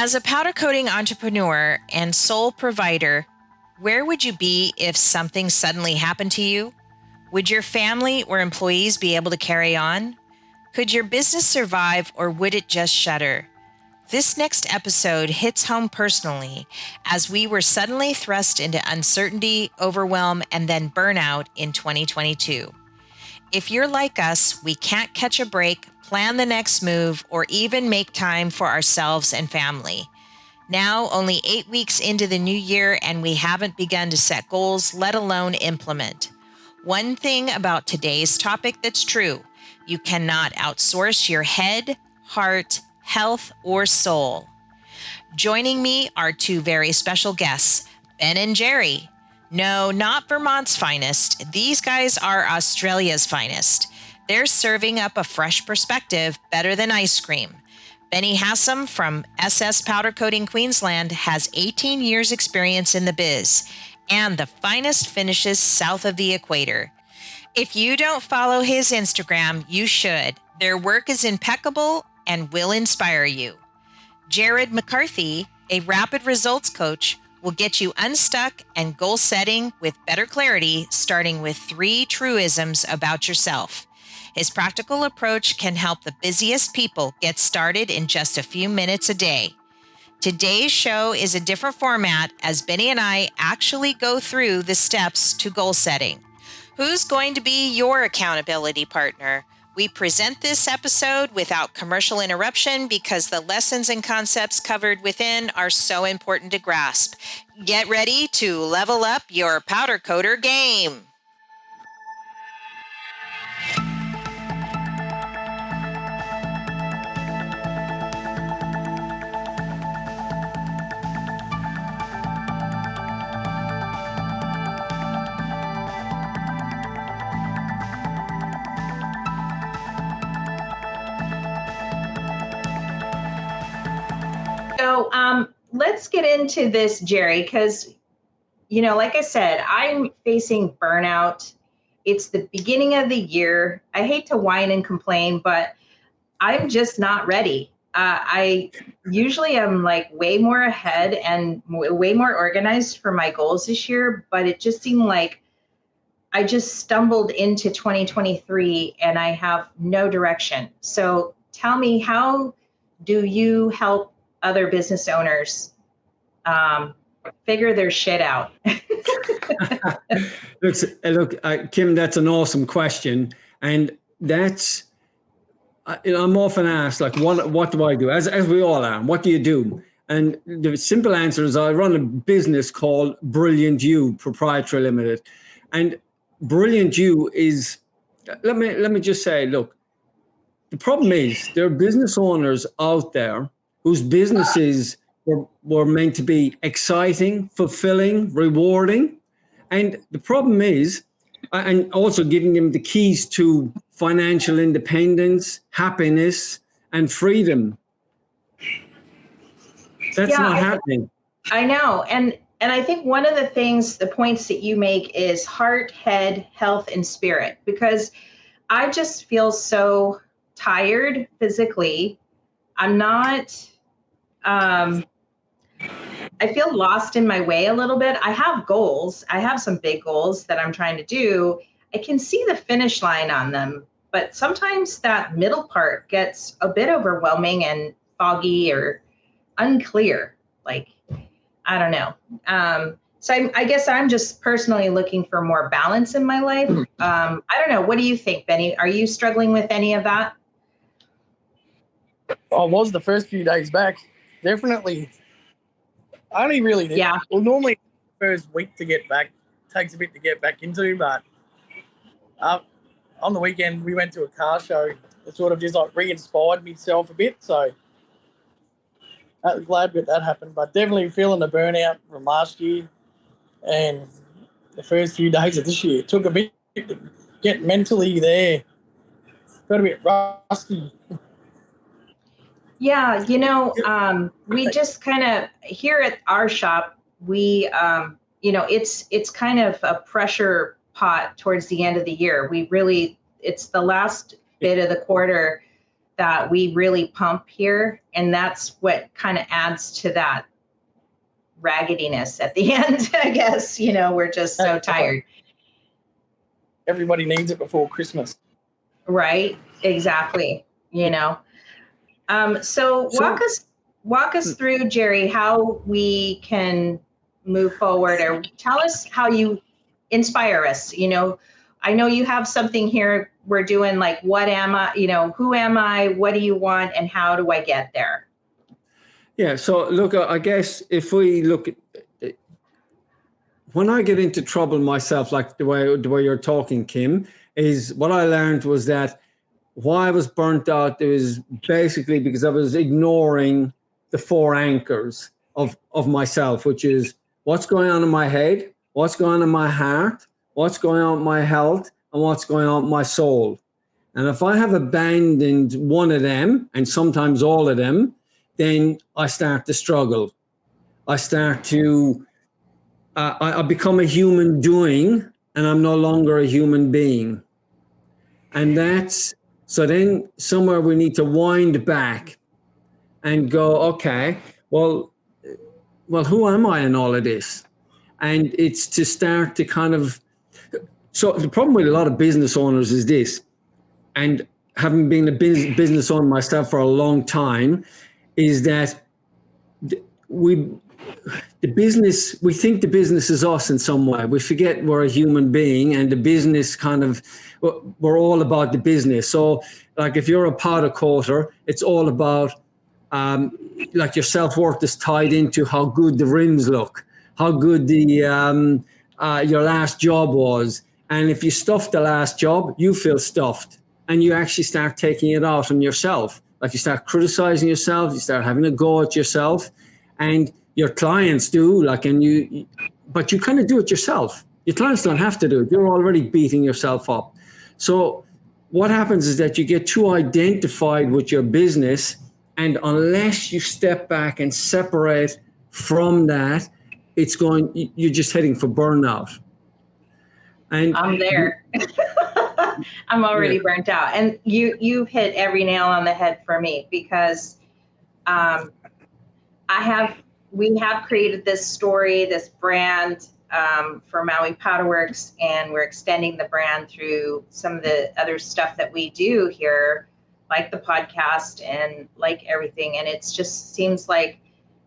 As a powder coating entrepreneur and sole provider, where would you be if something suddenly happened to you? Would your family or employees be able to carry on? Could your business survive, or would it just shutter? This next episode hits home personally, as we were suddenly thrust into uncertainty, overwhelm, and then burnout in 2022. If you're like us, we can't catch a break, plan the next move, or even make time for ourselves and family. Now, only 8 weeks into the new year, and we haven't begun to set goals, let alone implement. One thing about today's topic that's true: you cannot outsource your head, heart, health, or soul. Joining me are two very special guests, Ben and Jerry. No, not Vermont's finest. These guys are Australia's finest. They're serving up a fresh perspective better than ice cream. Benny Hassam from SS Powder Coating Queensland has 18 years experience in the biz and the finest finishes south of the equator. If you don't follow his Instagram, you should. Their work is impeccable and will inspire you. Gerard McCarthy, a rapid results coach, will get you unstuck and goal setting with better clarity, starting with 3 truisms about yourself. His practical approach can help the busiest people get started in just a few minutes a day. Today's show is a different format, as Benny and I actually go through the steps to goal setting. Who's going to be your accountability partner? We present this episode without commercial interruption because the lessons and concepts covered within are so important to grasp. Get ready to level up your powder coater game. So let's get into this, Jerry, because, like I said, I'm facing burnout. It's the beginning of the year. I hate to whine and complain, but I'm just not ready. I usually am like way more ahead and way more organized for my goals this year, but it just seemed like I just stumbled into 2023 and I have no direction. So tell me, how do you help other business owners figure their shit out? Look, Kim, that's an awesome question. And that's, I'm often asked, like, what do I do? As we all are, what do you do? And the simple answer is I run a business called Brilliant You Proprietary Limited. And Brilliant You is, let me just say, look, the problem is there are business owners out there whose businesses were meant to be exciting, fulfilling, rewarding. And the problem is, and also giving them the keys to financial independence, happiness, and freedom. That's not happening. I know. And I think one of the points that you make is heart, head, health, and spirit, because I just feel so tired physically. I'm not, I feel lost in my way a little bit. I have goals. I have some big goals that I'm trying to do. I can see the finish line on them, but sometimes that middle part gets a bit overwhelming and foggy or unclear. Like, I don't know. So I guess I'm just personally looking for more balance in my life. I don't know. What do you think, Benny? Are you struggling with any of that? I was the first few days back. Definitely. I only really did. Yeah. Well, normally the first week to get back takes a bit to get back into, but on the weekend we went to a car show. It sort of just like re-inspired myself a bit. So I'm glad that happened, but definitely feeling the burnout from last year and the first few days of this year. It took a bit to get mentally there. Got a bit rusty. Yeah, we just kind of here at our shop, we, it's kind of a pressure pot towards the end of the year. It's the last bit of the quarter. that we really pump here. And that's what kind of adds to that raggediness at the end, I guess. We're just so tired. Everybody needs it before Christmas. Right. Exactly. So walk us through, Jerry, how we can move forward, or tell us how you inspire us. I know you have something here we're doing, like, what am I, who am I, what do you want, and how do I get there? Yeah. So look, I guess if we look at, when I get into trouble myself, like the way you're talking, Kim, is what I learned was that why I was burnt out, it was basically because I was ignoring the 4 anchors of myself, which is what's going on in my head, what's going on in my heart, what's going on with my health, and what's going on with my soul. And if I have abandoned one of them, and sometimes all of them, then I start to struggle. I start to, I become a human doing, and I'm no longer a human being. And so then somewhere we need to wind back and go, okay, well, who am I in all of this? And it's to start to kind of, so the problem with a lot of business owners is this, and having been a business owner myself for a long time, is that we think the business is us in some way. We forget we're a human being, and the business we're all about the business. So like if you're a powder coater, it's all about like your self-worth is tied into how good the rims look, how good your last job was. And if you stuff the last job, you feel stuffed, and you actually start taking it out on yourself. Like you start criticizing yourself, you start having a go at yourself, and your clients do, but you kind of do it yourself. Your clients don't have to do it. You're already beating yourself up. So what happens is that you get too identified with your business, and unless you step back and separate from that, you're just heading for burnout. And I'm there. I'm already burnt out. And you've hit every nail on the head for me, because we have created this story, this brand for Maui Powderworks, and we're extending the brand through some of the other stuff that we do here, like the podcast and like everything. And it just seems like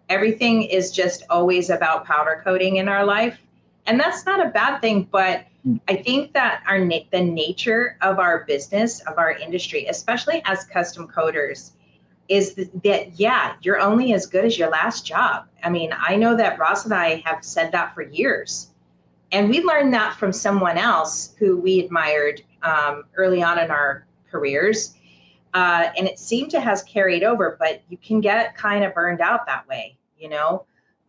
everything is just always about powder coating in our life. And that's not a bad thing, but I think that the nature of our business, of our industry, especially as custom coaters, is that, yeah, you're only as good as your last job. I mean, I know that Ross and I have said that for years. And we learned that from someone else who we admired early on in our careers. And it seemed to has carried over, but you can get kind of burned out that way,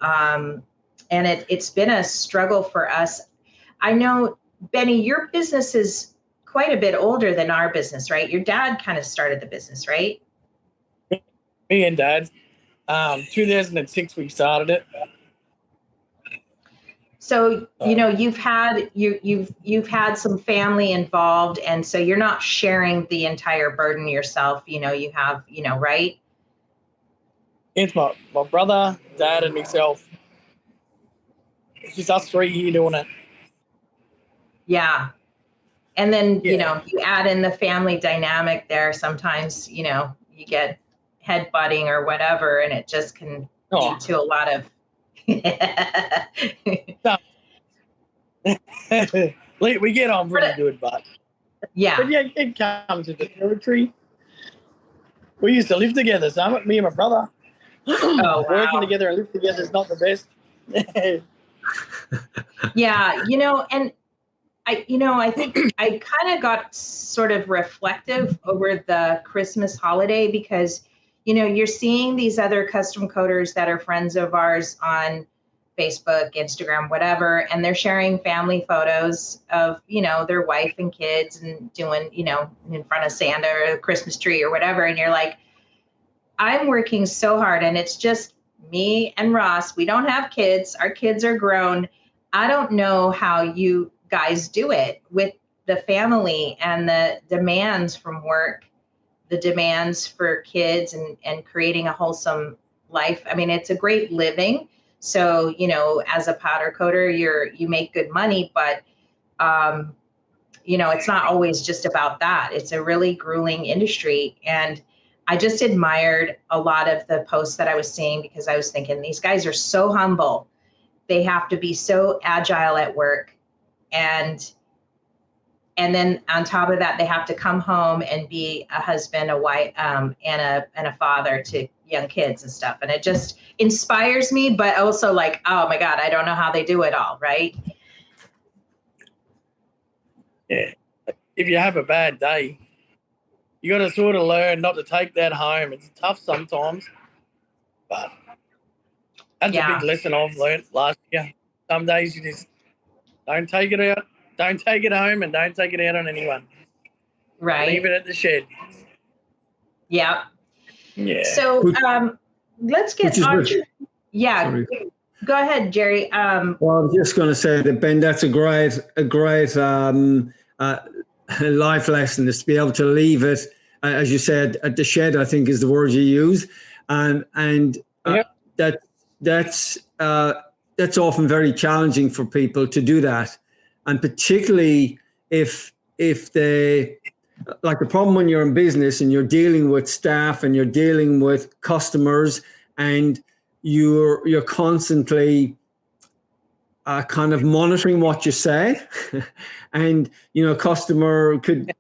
and it's been a struggle for us. I know, Benny, your business is quite a bit older than our business, right? Your dad kind of started the business, right? Me and Dad, 2006 we started it. So you've had some family involved, and so you're not sharing the entire burden yourself. You have right? It's my brother, Dad, and myself. It's just us 3 here doing it. Yeah. And then, you add in the family dynamic there. Sometimes, you get headbutting or whatever, and it just can lead to a lot of. We get on pretty good, but yeah. But yeah, it comes with the territory. We used to live together, so me and my brother. Oh, wow. Working together and live together is not the best. Yeah, and I think I kind of got sort of reflective over the Christmas holiday, because, you're seeing these other custom coders that are friends of ours on Facebook, Instagram, whatever, and they're sharing family photos of, their wife and kids and doing, in front of Santa or a Christmas tree or whatever. And you're like, I'm working so hard, and it's just me and Ross. We don't have kids. Our kids are grown. I don't know how you guys do it with the family and the demands from work the demands for kids and creating a wholesome life. I mean, it's a great living. So, you know, as a powder coater, you make good money, but, you know, it's not always just about that. It's a really grueling industry. And I just admired a lot of the posts that I was seeing, because I was thinking, these guys are so humble. They have to be so agile at work. And then on top of that, they have to come home and be a husband, a wife, and a father to young kids and stuff. And it just inspires me, but also like, oh my God, I don't know how they do it all, right? Yeah. If you have a bad day, you got to sort of learn not to take that home. It's tough sometimes, but that's a big lesson I've learned last year. Some days you just don't take it out, don't take it home, and don't take it out on anyone. Right. Leave it at the shed. Yeah. Yeah. So let's get on. Yeah. Sorry. Go ahead, Jerry. Well, I was just going to say that, Ben, that's a great life lesson, is to be able to leave it, as you said, at the shed, I think is the word you use. That's often very challenging for people to do that. And particularly if they, like the problem when you're in business and you're dealing with staff and you're dealing with customers and you're constantly kind of monitoring what you say, and you know, customer could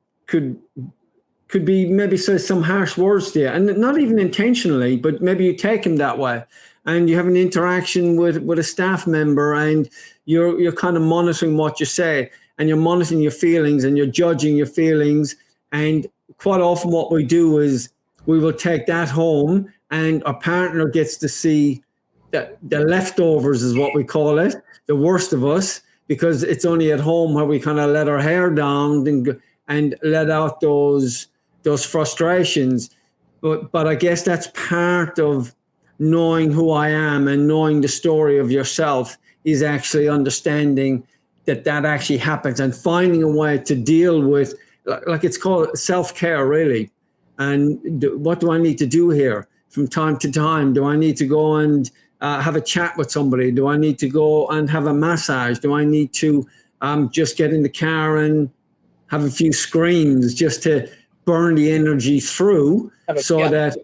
be maybe say some harsh words to you, and not even intentionally, but maybe you take him that way, and you have an interaction with a staff member, and you're kind of monitoring what you say, and you're monitoring your feelings, and you're judging your feelings, and quite often what we do is we will take that home, and our partner gets to see the leftovers, is what we call it, the worst of us, because it's only at home where we kind of let our hair down and let out those frustrations. But I guess that's part of knowing who I am and knowing the story of yourself, is actually understanding that actually happens and finding a way to deal with, like it's called self-care, really. And what do I need to do here from time to time? Do I need to go and have a chat with somebody? Do I need to go and have a massage? Do I need to just get in the car and have a few screams just to burn the energy through, that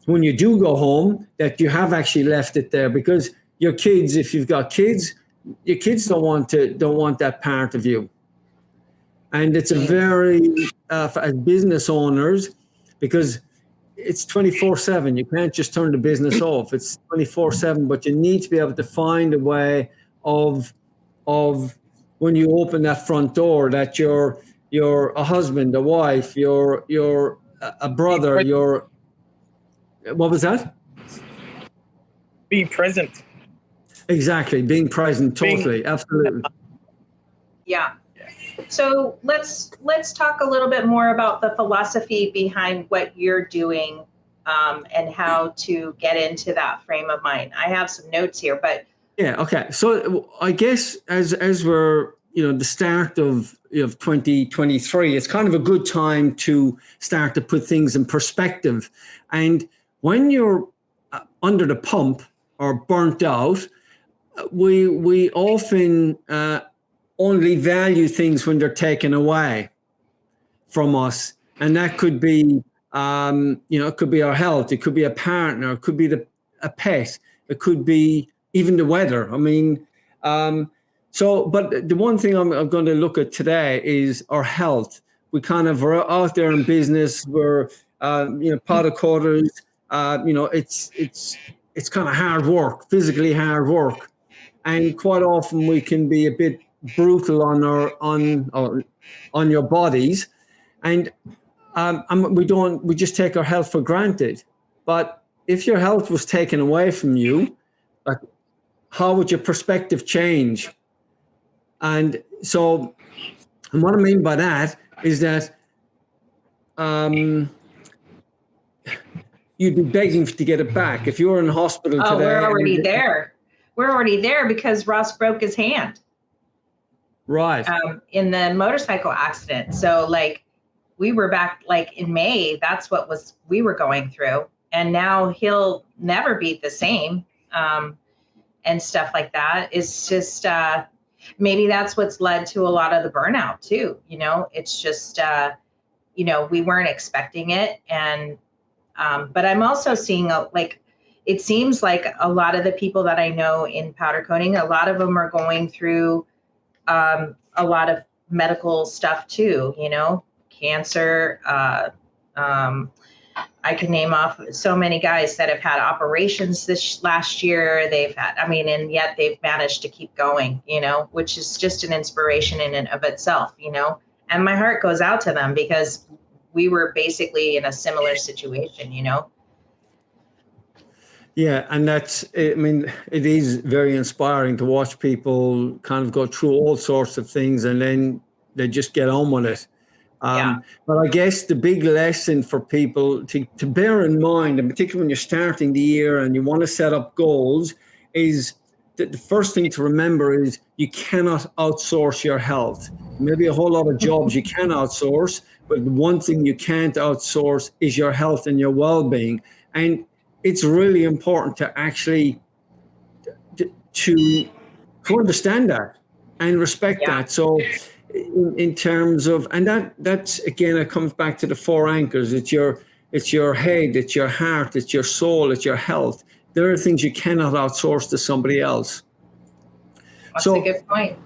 when you do go home, that you have actually left it there? Because your kids, if you've got kids, your kids don't want that part of you. And it's a very, as business owners, because it's 24/7. You can't just turn the business off. It's 24/7, but you need to be able to find a way of when you open that front door, that you're a husband, a wife, you're a brother, what was that? Be present. Exactly, being present, totally, absolutely. Yeah. So let's talk a little bit more about the philosophy behind what you're doing, and how to get into that frame of mind. I have some notes here, but yeah, okay. So I guess as we're the start of 2023, it's kind of a good time to start to put things in perspective. And when you're under the pump or burnt out, we often only value things when they're taken away from us. And that could be, it could be our health, it could be a partner, it could be a pet, it could be even the weather. I mean, but the one thing I'm going to look at today is our health. We kind of are out there in business, we're, powder coaters, it's kind of hard work, physically hard work. And quite often we can be a bit brutal on your bodies, and we just take our health for granted. But if your health was taken away from you, like, how would your perspective change? And so, and what I mean by that is that you'd be begging to get it back. If you were in hospital today. We're already there. We're already there because Ross broke his hand. Right. In the motorcycle accident. So we were back like in May, that's what we were going through. And now he'll never be the same. And stuff like that. It's just, maybe that's what's led to a lot of the burnout too. It's just, we weren't expecting it. And, but I'm also seeing it seems like a lot of the people that I know in powder coating, a lot of them are going through a lot of medical stuff too, cancer. I can name off so many guys that have had operations this last year. And yet they've managed to keep going, which is just an inspiration in and of itself, and my heart goes out to them because we were basically in a similar situation, Yeah, and it is very inspiring to watch people kind of go through all sorts of things and then they just get on with it. But I guess the big lesson for people to bear in mind, and particularly when you're starting the year and you want to set up goals, is that the first thing to remember is you cannot outsource your health. Maybe a whole lot of jobs you can outsource, but one thing you can't outsource is your health and your well-being. And it's really important to actually to understand that and respect that. So in terms of, and that's again, it comes back to the four anchors. It's your head, it's your heart, it's your soul, it's your health. There are things you cannot outsource to somebody else. That's a good point.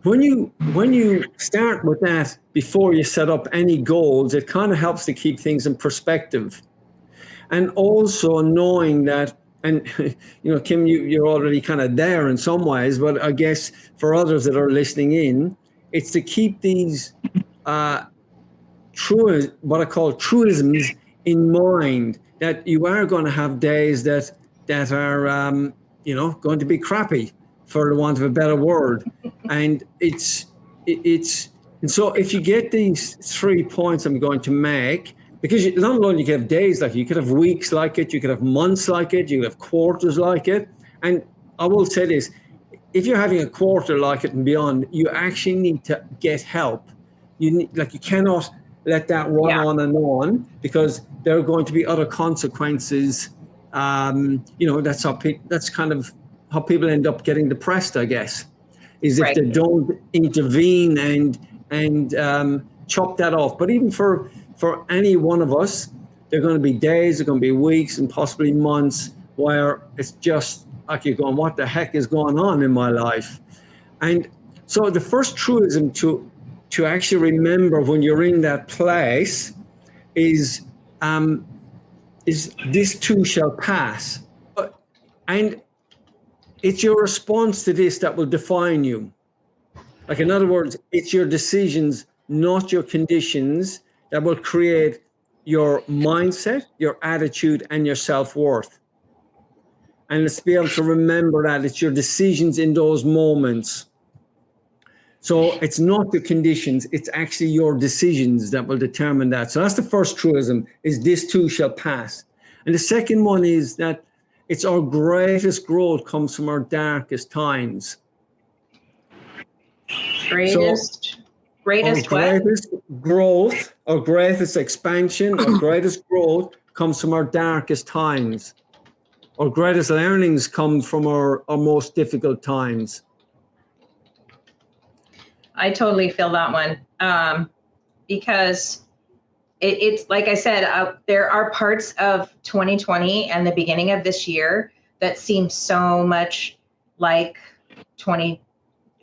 When you start with that before you set up any goals, it kind of helps to keep things in perspective. And also knowing that, and Kim, you're already kind of there in some ways, but I guess for others that are listening in, it's to keep these what I call truisms in mind, that you are going to have days that are going to be crappy, for the want of a better word. And and so if you get these 3 points I'm going to make, because not only you could have days like it, you could have weeks like it, you could have months like it, you could have quarters like it. And I will say this, if you're having a quarter like it and beyond, you actually need to get help. You cannot let that run on and on, because there are going to be other consequences. That's kind of how people end up getting depressed, I guess, is if they don't intervene and chop that off. But even for any one of us, there are going to be days, there are going to be weeks, and possibly months where it's just like you're going, what the heck is going on in my life? And so the first truism to actually remember when you're in that place is this too shall pass. And it's your response to this that will define you. Like, in other words, it's your decisions, not your conditions, that will create your mindset, your attitude, and your self-worth. And let's be able to remember that it's your decisions in those moments. So it's not the conditions, it's actually your decisions that will determine that. So that's the first truism, is this too shall pass. And the second one is that it's our greatest growth comes from our darkest times. Greatest growth, our greatest expansion, our greatest growth comes from our darkest times. Our greatest learnings come from our most difficult times. I totally feel that one, because it's like I said, there are parts of 2020 and the beginning of this year that seem so much like during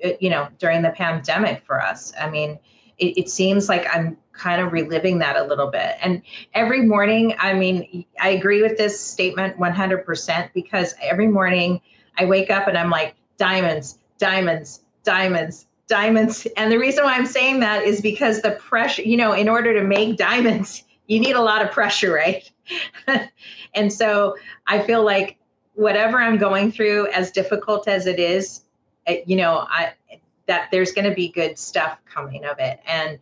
the pandemic for us. I mean, it seems like I'm kind of reliving that a little bit. And every morning, I mean, I agree with this statement 100%, because every morning I wake up and I'm like, diamonds, diamonds, diamonds, diamonds. And the reason why I'm saying that is because the pressure, in order to make diamonds, you need a lot of pressure, right? And so I feel like whatever I'm going through, as difficult as it is, that there's going to be good stuff coming of it. And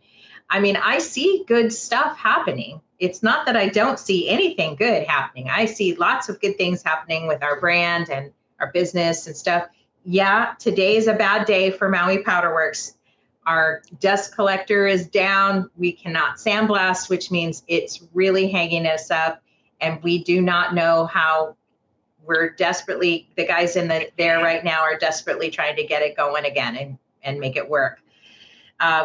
I mean, I see good stuff happening. It's not that I don't see anything good happening. I see lots of good things happening with our brand and our business and stuff. Yeah, today is a bad day for Maui Powder Works. Our dust collector is down. We cannot sandblast, which means it's really hanging us up. And we do not know how. We're desperately, the guys in there right now are desperately trying to get it going again and make it work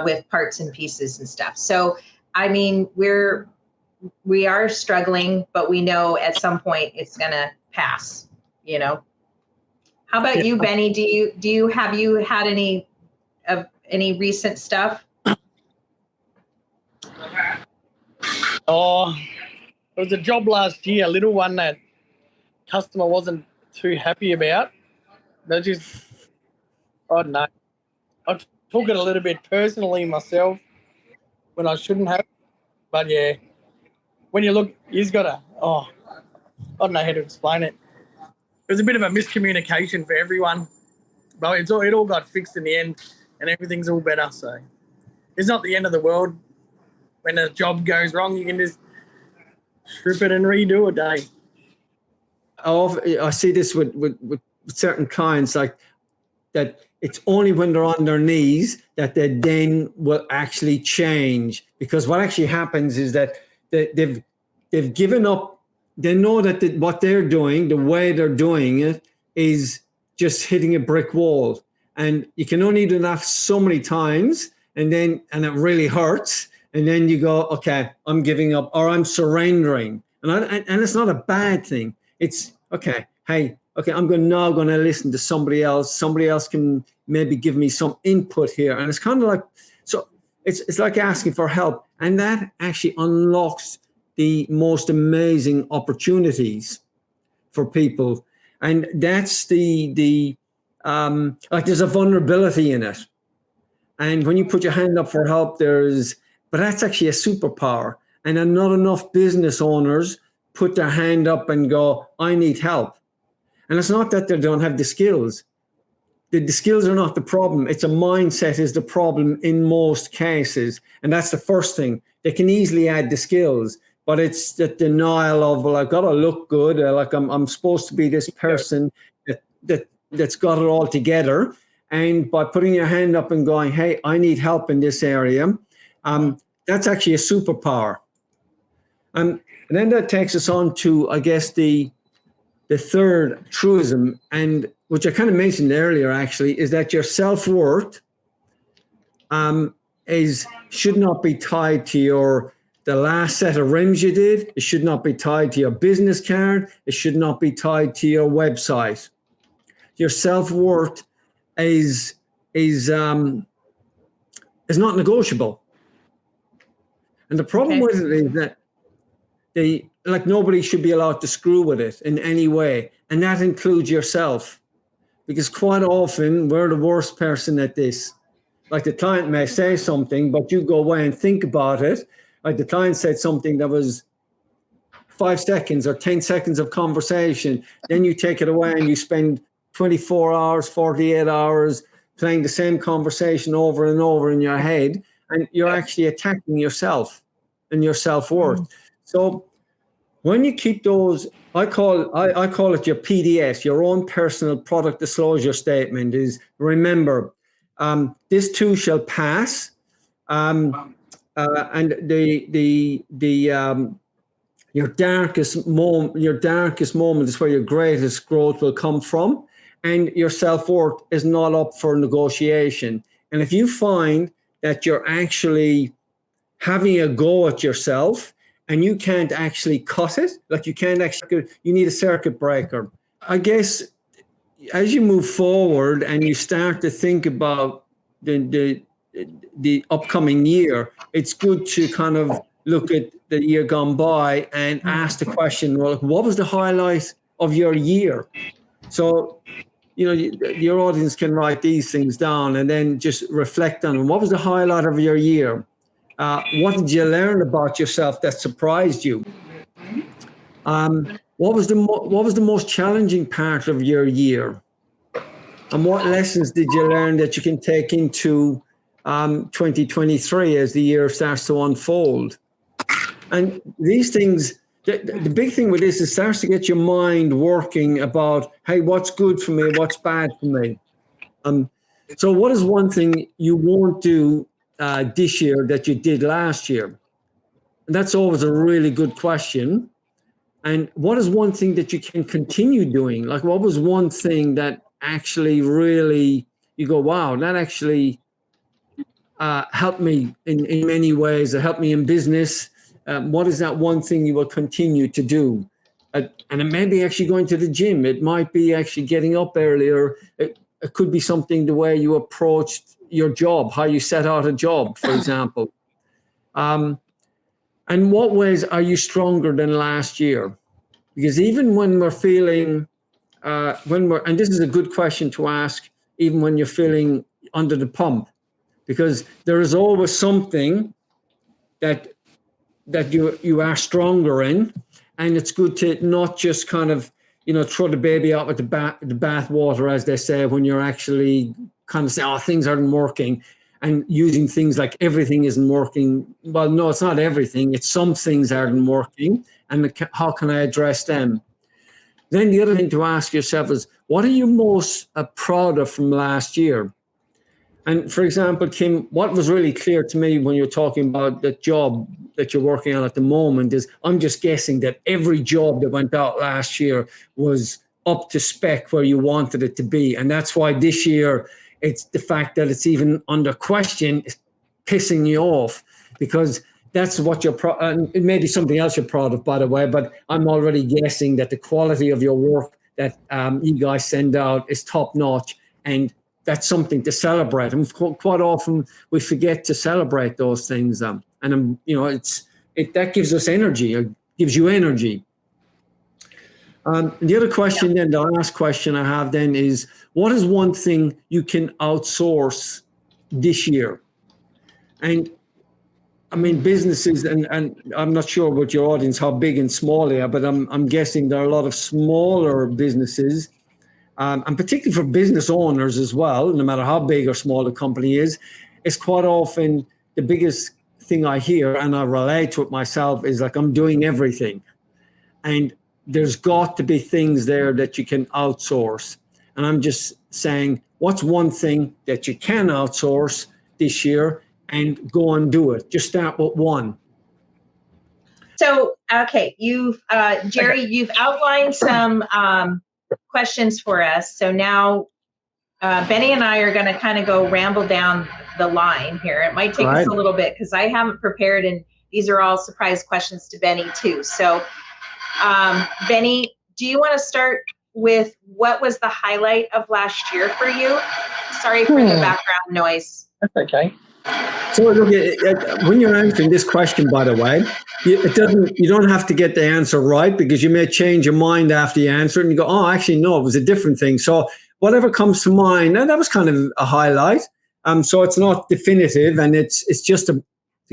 with parts and pieces and stuff. So, I mean, we are struggling, but we know at some point it's going to pass, you know. How about you, Benny? Have you had any recent stuff? Oh, there was a job last year, a little one that customer wasn't too happy about. They just, I don't know. I took it a little bit personally myself when I shouldn't have. But yeah, when you look, he's got I don't know how to explain it. It was a bit of a miscommunication for everyone, but it all got fixed in the end, and everything's all better. So it's not the end of the world. When a job goes wrong, you can just strip it and redo a day. I see this with certain clients, like that. It's only when they're on their knees that they then will actually change, because what actually happens is that they've given up. They know that what they're doing, the way they're doing it, is just hitting a brick wall, and you can only do that so many times, and it really hurts, and then you go, okay, I'm giving up, or I'm surrendering, and it's not a bad thing. It's okay. Hey, okay, I'm now going to listen to somebody else. Somebody else can maybe give me some input here. And it's kind of like, so it's like asking for help. And that actually unlocks the most amazing opportunities for people. And that's like there's a vulnerability in it. And when you put your hand up for help, but that's actually a superpower. And not enough business owners put their hand up and go, I need help. And it's not that they don't have the skills. The skills are not the problem. It's a mindset is the problem in most cases. And that's the first thing. They can easily add the skills, but it's the denial of, well, I've got to look good. Like I'm supposed to be this person that's got it all together. And by putting your hand up and going, hey, I need help in this area, that's actually a superpower. And then that takes us on to, I guess, the third truism, and which I kind of mentioned earlier, actually, is that your self-worth should not be tied to the last set of rims you did. It should not be tied to your business card. It should not be tied to your website. Your self-worth is not negotiable. And the problem with it is that nobody should be allowed to screw with it in any way. And that includes yourself, because quite often we're the worst person at this. Like the client may say something, but you go away and think about it. Like the client said something that was 5 seconds or 10 seconds of conversation. Then you take it away and you spend 24 hours, 48 hours playing the same conversation over and over in your head. And you're actually attacking yourself and your self-worth. So when you keep those, I call it your PDS, your own personal product disclosure statement, is remember, this too shall pass, and your darkest moment is where your greatest growth will come from, and your self-worth is not up for negotiation. And if you find that you're actually having a go at yourself, and you can't actually cut it, like you need a circuit breaker. I guess as you move forward and you start to think about the upcoming year, it's good to kind of look at the year gone by and ask the question, well, what was the highlight of your year? So, your audience can write these things down and then just reflect on them. What was the highlight of your year? What did you learn about yourself that surprised you? What was the most challenging part of your year? And what lessons did you learn that you can take into 2023 as the year starts to unfold? And these things, the big thing with this is starts to get your mind working about, hey, what's good for me, what's bad for me. So what is one thing you won't do this year that you did last year? And that's always a really good question. And what is one thing that you can continue doing? Like, what was one thing that actually really, you go, wow, that actually helped me in many ways. It helped me in business. What is that one thing you will continue to do? And it may be actually going to the gym. It might be actually getting up earlier. It could be something the way you approached your job, how you set out a job, for example. And what ways are you stronger than last year? Because even when we're feeling, and this is a good question to ask, even when you're feeling under the pump, because there is always something that you are stronger in, and it's good to not just kind of throw the baby out with the bath water, as they say, when you're actually kind of saying, oh, things aren't working, and using things like everything isn't working. Well, no, it's not everything. It's some things aren't working, and how can I address them? Then the other thing to ask yourself is, what are you most proud of from last year? And for example, Kim, what was really clear to me when you're talking about the job that you're working on at the moment is, I'm just guessing that every job that went out last year was up to spec where you wanted it to be. And that's why this year, it's the fact that it's even under question is pissing you off, because that's what you're proud of. And it may be something else you're proud of, by the way, but I'm already guessing that the quality of your work that you guys send out is top notch. And that's something to celebrate. And quite often we forget to celebrate those things. And that gives us energy. It gives you energy. The other question, then the last question I have then is, what is one thing you can outsource this year? And I mean, businesses, and I'm not sure about your audience, how big and small they are, but I'm guessing there are a lot of smaller businesses. And particularly for business owners as well, no matter how big or small the company is, it's quite often the biggest thing I hear, and I relate to it myself, is like, I'm doing everything. And there's got to be things there that you can outsource. And I'm just saying, what's one thing that you can outsource this year, and go and do it? Just start with one. So, okay, Jerry, you've outlined some questions for us. So now Benny and I are going to kind of go ramble down the line here. It might take us a little bit because I haven't prepared, and these are all surprise questions to Benny too. So Benny, do you want to start with what was the highlight of last year for you? Sorry for the background noise. That's okay. So look, when you're answering this question, by the way, you don't have to get the answer right, because you may change your mind after you answer it and you go, oh, actually, no, it was a different thing. So whatever comes to mind, and that was kind of a highlight. So it's not definitive, and it's just to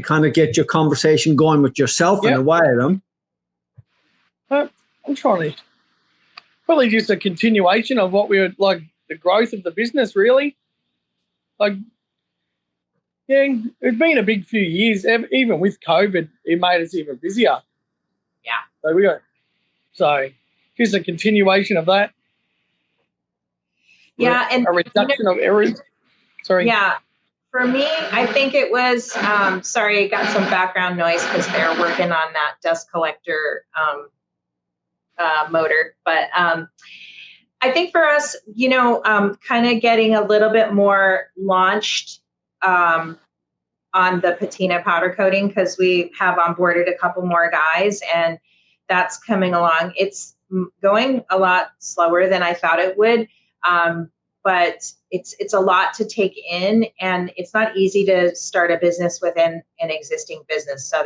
kind of get your conversation going with yourself and away at them. I'm trying to, probably just a continuation of what we were, like, the growth of the business, really. Like, yeah, it's been a big few years. Even with COVID, it made us even busier. Yeah. So just a continuation of that. Yeah, and a reduction of errors. Sorry. Yeah. For me, I think it was, sorry, I got some background noise because they're working on that dust collector motor. But I think for us, kind of getting a little bit more launched on the patina powder coating, because we have onboarded a couple more guys, and that's coming along. It's going a lot slower than I thought it would, but it's a lot to take in, and it's not easy to start a business within an existing business. So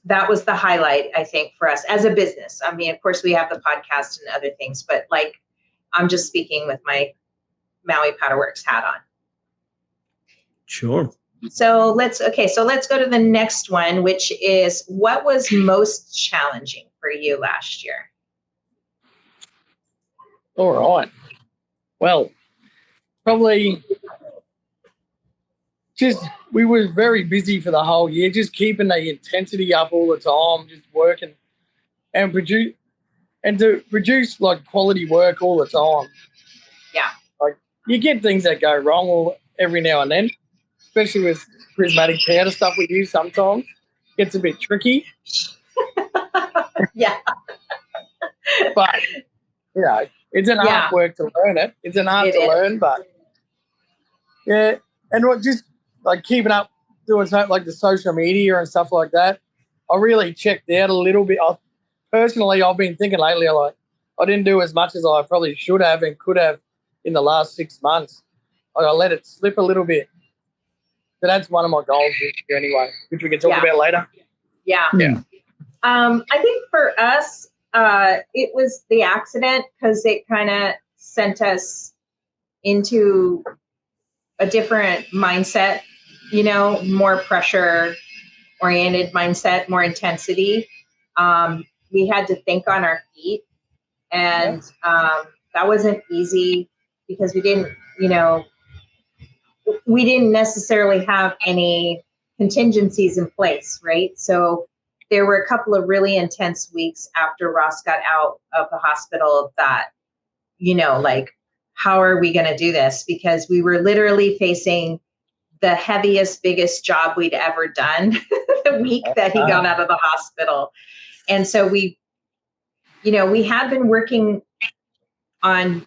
that was the highlight, I think, for us as a business. I mean, of course, we have the podcast and other things, but like, I'm just speaking with my Maui Powderworks hat on. Sure. So let's go to the next one, which is, what was most challenging for you last year? All right. Well, probably just, we were very busy for the whole year, just keeping the intensity up all the time, just working and produce like quality work all the time. Yeah. Like, you get things that go wrong every now and then, especially with prismatic powder stuff we use sometimes. Gets a bit tricky. Yeah. But, it's an artwork to learn it. It's an art to learn, but, yeah. And what just, like, keeping up, doing something like the social media and stuff like that, I really checked out a little bit. Personally, I've been thinking lately, like, I didn't do as much as I probably should have and could have in the last 6 months. I let it slip a little bit. So that's one of my goals this year anyway, which we can talk about later. Yeah. I think for us, it was the accident because it kind of sent us into a different mindset, more pressure-oriented mindset, more intensity. We had to think on our feet, and that wasn't easy because we didn't necessarily have any contingencies in place, right? So there were a couple of really intense weeks after Ross got out of the hospital that, like, how are we going to do this? Because we were literally facing the heaviest, biggest job we'd ever done the week that he got out of the hospital. And so we had been working on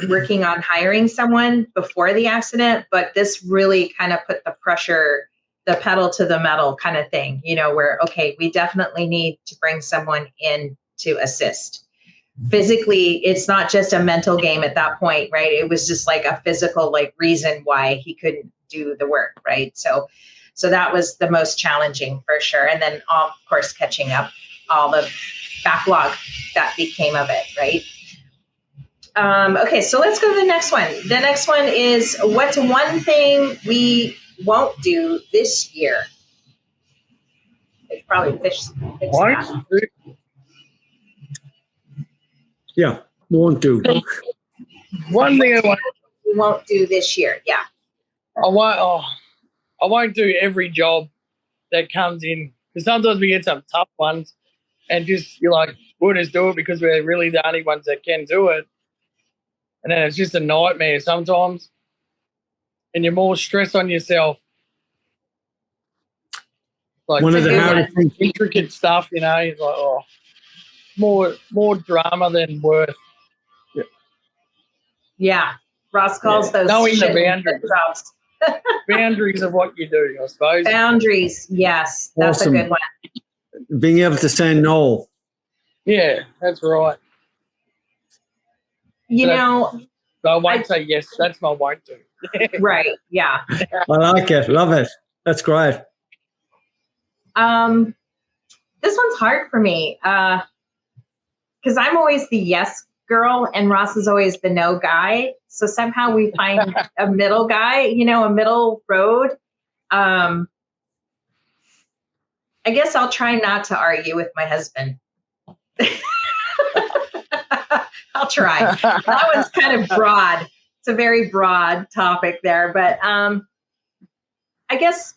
hiring someone before the accident, but this really kind of put the pressure, the pedal to the metal kind of thing, where, okay, we definitely need to bring someone in to assist. Physically, it's not just a mental game at that point, right? It was just like a physical, like, reason why he couldn't do the work, right? So that was the most challenging for sure. And then, of course, catching up all the backlog that became of it, right? Okay, so let's go to the next one. The next one is, what's one thing we won't do this year? It's probably fix that. Yeah, won't do. One thing we won't do this year. Yeah. I won't do every job that comes in, because sometimes we get some tough ones, and just you're like, we'll just do it because we're really the only ones that can do it, and then it's just a nightmare sometimes, and you're more stressed on yourself. Like, one of the hardest things, intricate stuff, it's like, more drama than worth. Yeah. Ross calls those knowing the boundaries. Boundaries of what you do, I suppose. Boundaries, yes, that's awesome. a good one. Being able to say no. Yeah, that's right. I won't say yes. That's my won't do. Right. Yeah. I like it. Love it. That's great. This one's hard for me because I'm always the yes girl and Ross is always the no guy. So somehow we find a middle guy, a middle road. I guess I'll try not to argue with my husband. I'll try. That one's kind of broad. It's a very broad topic there, but I guess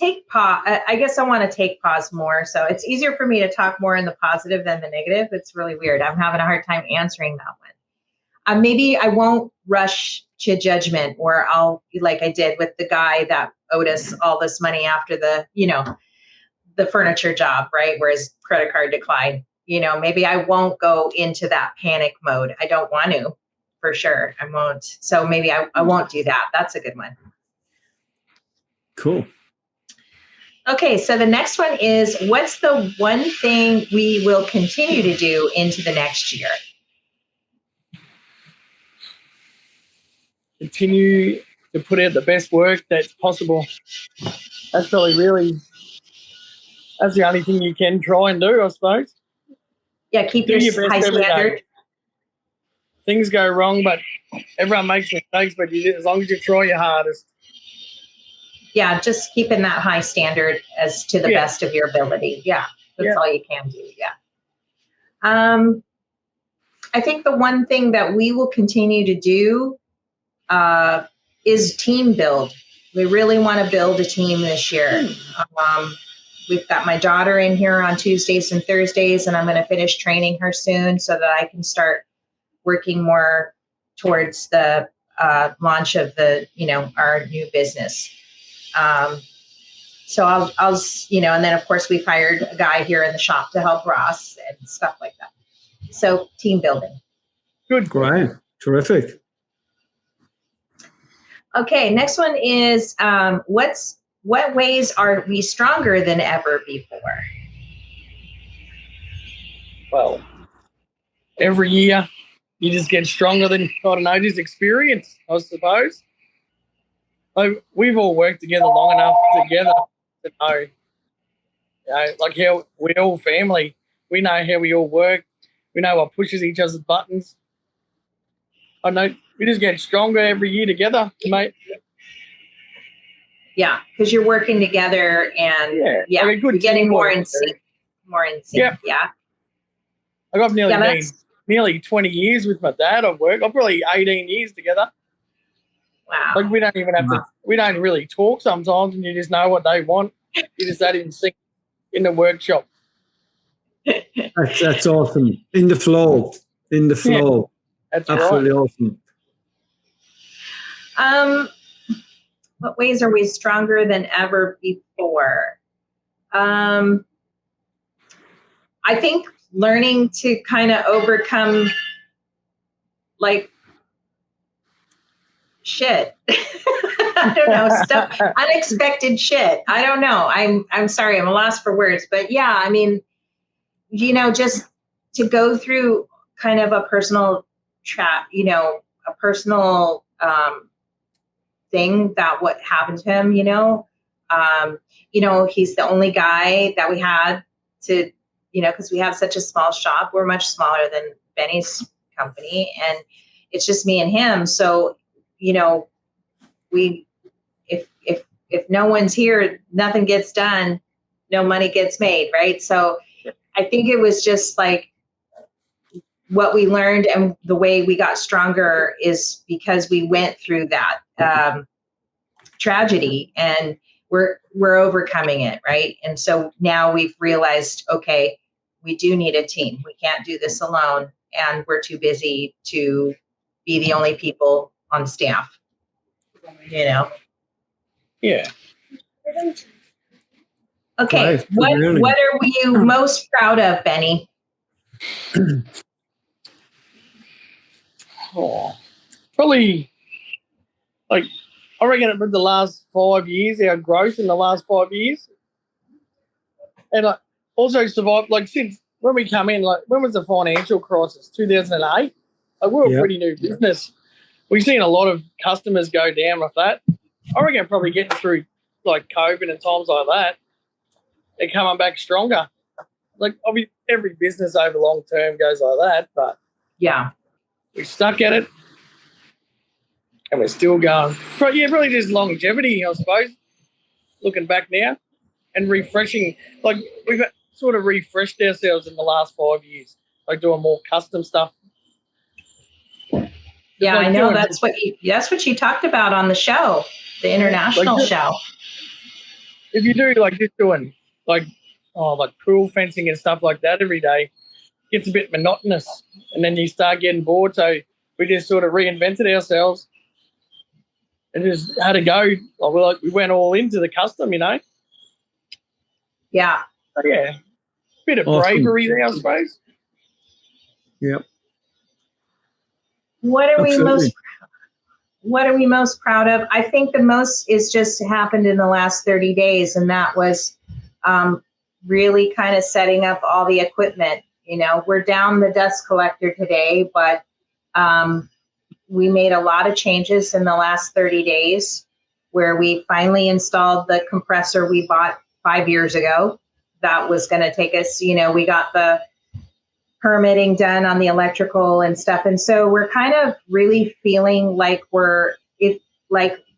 I guess I want to take pause more. So it's easier for me to talk more in the positive than the negative. It's really weird. I'm having a hard time answering that one. Maybe I won't rush to judgment, or I'll, like I did with the guy that owed us all this money after the furniture job, right? Where his credit card declined. Maybe I won't go into that panic mode. I don't want to, for sure. I won't. So maybe I won't do that. That's a good one. Cool. Okay, so the next one is, what's the one thing we will continue to do into the next year? Continue to put out the best work that's possible. That's that's the only thing you can try and do, I suppose. Yeah, keep your high standard. Things go wrong, but everyone makes mistakes, but as long as you try your hardest. Yeah, just keeping that high standard as to the best of your ability. Yeah, that's all you can do. Yeah. I think the one thing that we will continue to do is team build. We really want to build a team this year. we've got my daughter in here on Tuesdays and Thursdays, and I'm going to finish training her soon so that I can start working more towards the launch of our new business. So I'll, and then of course we've hired a guy here in the shop to help Ross and stuff like that. So team building. Good. Great. Terrific. Okay. Next one is, what ways are we stronger than ever before? Well, every year you just get stronger than, I don't know, just experience, I suppose. Like, we've all worked together long enough together to know, like how we're all family. We know how we all work. We know what pushes each other's buttons. I know we just get stronger every year together, mate. Yeah, because you're working together, and like you're getting more in sync. More in sync. Yep. Yeah. I've nearly 20 years with my dad. I've probably 18 years together. Wow. Like, we don't even have to. We don't really talk sometimes, and you just know what they want. You just that in sync in the workshop. That's awesome. In the flow. Yeah, that's absolutely right. Awesome. What ways are we stronger than ever before? I think learning to kind of overcome like shit. I don't know, stuff, unexpected shit. I don't know. I'm sorry, I'm a loss for words, but yeah, I mean, just to go through kind of a personal a personal thing that what happened to him, he's the only guy that we had to, because we have such a small shop. We're much smaller than Benny's company, and it's just me and him. So, if no one's here, nothing gets done, no money gets made, right? So I think it was just like what we learned, and the way we got stronger is because we went through that tragedy, and we're overcoming it, right? And so now we've realized, okay, we do need a team. We can't do this alone, and we're too busy to be the only people on staff. Yeah. Okay. Right. What are you most proud of, Benny? Probably, like, I reckon it was the last 5 years, our growth in the last 5 years. And I also survived, like, since when we come in, like, when was the financial crisis? 2008? Like, we're a pretty new business. We've seen a lot of customers go down with that. I reckon probably getting through, like, COVID and times like that, they're coming back stronger. Like, obviously, every business over long term goes like that, but yeah, we stuck at it, and we're still going. But yeah, really just longevity, I suppose, looking back now, and refreshing. Like, we've sort of refreshed ourselves in the last 5 years, like doing more custom stuff. Yeah, like I know that's what you talked about on the show, the international show. If you do like just doing like pool fencing and stuff like that every day, it gets a bit monotonous, and then you start getting bored. So we just sort of reinvented ourselves and just had to go. We went all into the custom, Yeah. So, yeah, bit of bravery there, I suppose. Yep. What are we most proud of? I think the most is just happened in the last 30 days, and that was really kind of setting up all the equipment. We're down the dust collector today, but we made a lot of changes in the last 30 days where we finally installed the compressor we bought 5 years ago. That was going to take us, we got the permitting done on the electrical and stuff. And so we're kind of really feeling like we're a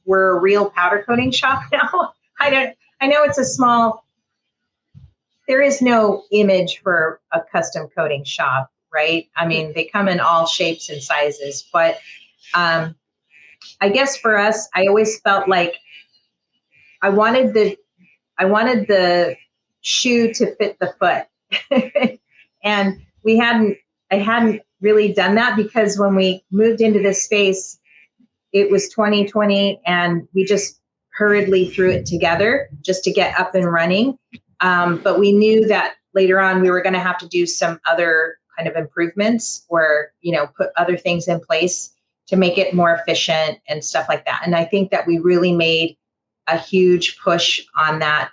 real powder coating shop now. I know it's a small, there is no image for a custom coating shop, right? I mean, they come in all shapes and sizes, but I guess for us, I always felt like I wanted the shoe to fit the foot. And I hadn't really done that, because when we moved into this space, it was 2020 and we just hurriedly threw it together just to get up and running. But we knew that later on we were going to have to do some other kind of improvements, or, put other things in place to make it more efficient and stuff like that. And I think that we really made a huge push on that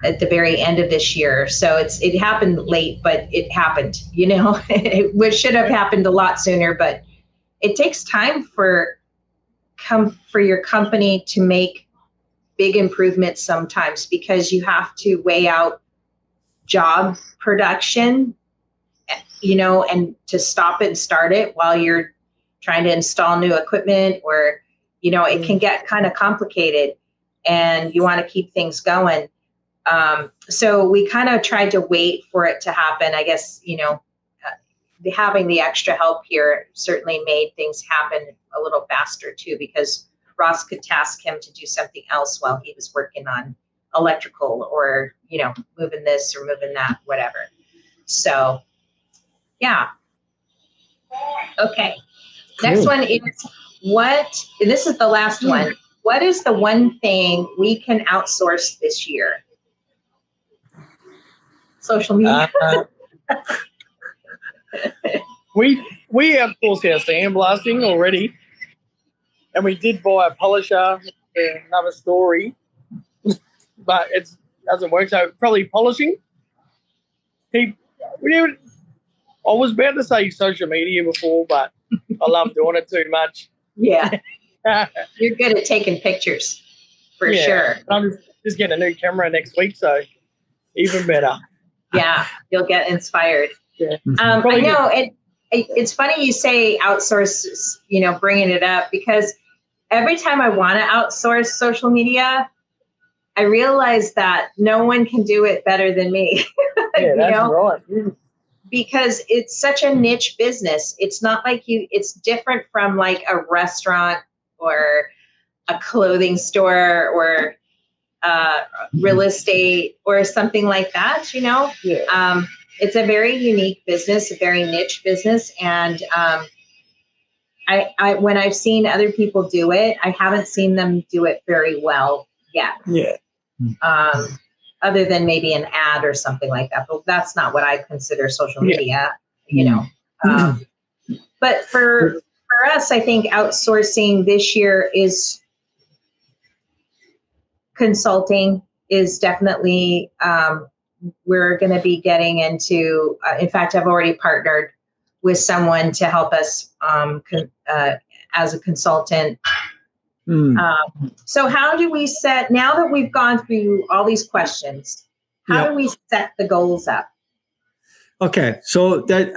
at the very end of this year. So it happened late, but it happened, it should have happened a lot sooner, but it takes time for your company to make big improvements sometimes, because you have to weigh out job production, and to stop it and start it while you're trying to install new equipment, or, it can get kind of complicated and you want to keep things going. So we kind of tried to wait for it to happen. I guess, having the extra help here certainly made things happen a little faster too, because Ross could task him to do something else while he was working on electrical, or, moving this or moving that, whatever. So, yeah. Okay. Cool. Next one is and this is the last one. What is the one thing we can outsource this year? Social media. We outsourced our sandblasting already, and we did buy a polisher for another story, but it doesn't work. So probably polishing. I was about to say social media before, but I love doing it too much. Yeah. You're good at taking pictures, for sure. I'm just getting a new camera next week, so even better. Yeah, you'll get inspired. Yeah. I know it's funny you say outsource, bringing it up, because every time I want to outsource social media, I realize that no one can do it better than me. Yeah, that's right. Because it's such a niche business. It's not like it's different from like a restaurant or a clothing store or real estate or something like that, Yeah. It's a very unique business, a very niche business. And I when I've seen other people do it, I haven't seen them do it very well yet. Yeah. Other than maybe an ad or something like that. But that's not what I consider social media, But for us, I think outsourcing this year is consulting is definitely, we're going to be getting into, in fact, I've already partnered with someone to help us as a consultant. So how do we now that we've gone through all these questions, how do we set the goals up? Okay, so that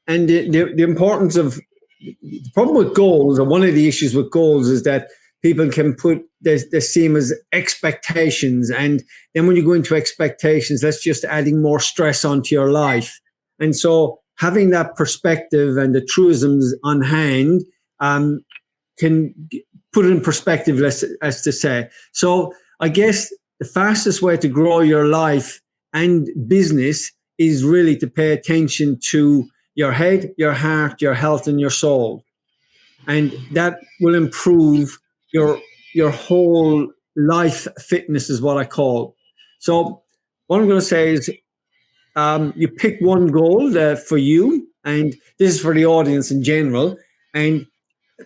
and the importance of the problem with goals, or one of the issues with goals, is that people can put they see them as expectations, and then when you go into expectations, that's just adding more stress onto your life. And so having that perspective and the truisms on hand can put it in perspective, as to say. So I guess the fastest way to grow your life and business is really to pay attention to your head, your heart, your health, and your soul. And that will improve your whole life. Fitness is what I call. So what I'm going to say is you pick one goal for you, and this is for the audience in general. And